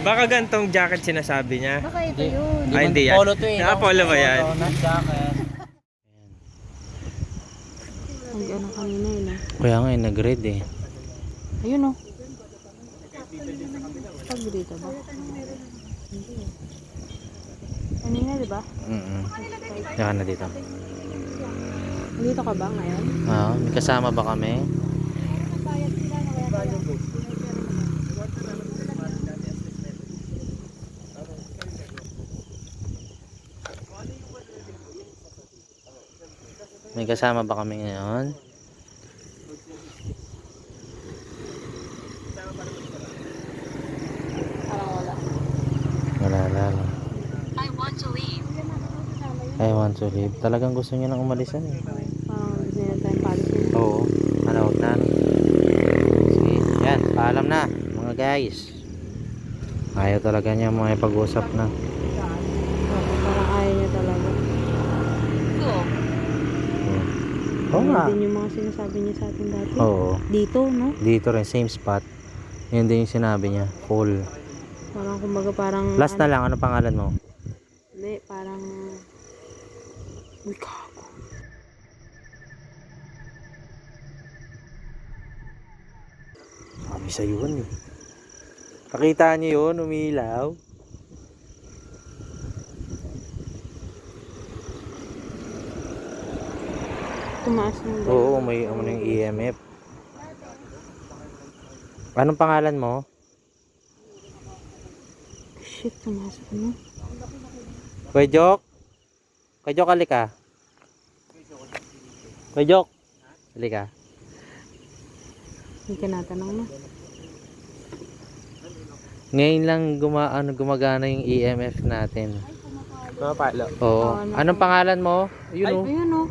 Baka gantong jacket sinasabi niya. Baka ito yun. Ay, hindi yan. Polo to eh. Polo ba yan? Polo, not jacket. Ang ano kanina yun ah. Kaya nga eh, nag-red eh. Ayun oh. Pag dito ba? Kanina diba? Saka na dito. Dito ka ba ngayon? May kasama ba kami? May kasama ba kami ngayon? Parang wala. Wala lang. I want to leave. Talagang gusto niya nang umalisan eh. Parang gusto niya tayong palisin. Oo. Ano, huwag na. Sige. Yan. Paalam na. Mga guys. Ayaw talaga niya mga pag-usap na. Parang ayaw niya talaga. Oo nga. Yan din yung mga sinasabi niya sa atin dati. Oo. Dito, no? Dito rin. Same spot. Yan din yung sinabi niya. Full. Parang kumbaga parang... Last na lang. Ano pangalan mo? Hindi, parang... Uy, kago. Sabi sa yun eh. Nakita niyo yun, umilaw. Tumaas ng dalawa. Oo, may ano yung EMF. Anong pangalan mo? Shit, tumaas ano? Kwejok? Kwejok, halika. Kwejok, halika. Hindi ka natanong na. Ngayon lang gumagana yung EMF natin. Pumapalo. Oo. Anong pangalan mo? Yun oh. Ayun oh.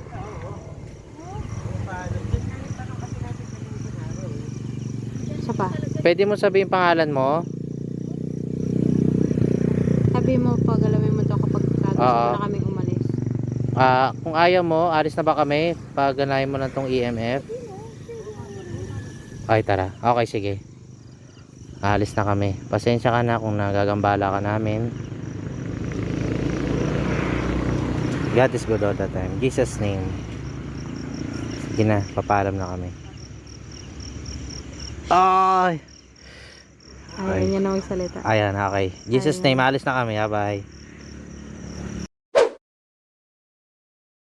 Isa pa. Pwede mo sabihin pangalan mo? Sabi mo pag alamin mo to kapag gusto Oo. na kami umalis. Kung ayaw mo, alis na ba kami? Paganahin mo na tong EMF. Ay, tara. Okay, sige. Alis na kami. Pasensya ka na kung nagagambala ka namin. God is good all the time. Jesus' name. Sige na, papaalam na kami. Ay! Ayaw niya na magsalita. Ayan, okay. Jesus' name, alis na kami. Bye.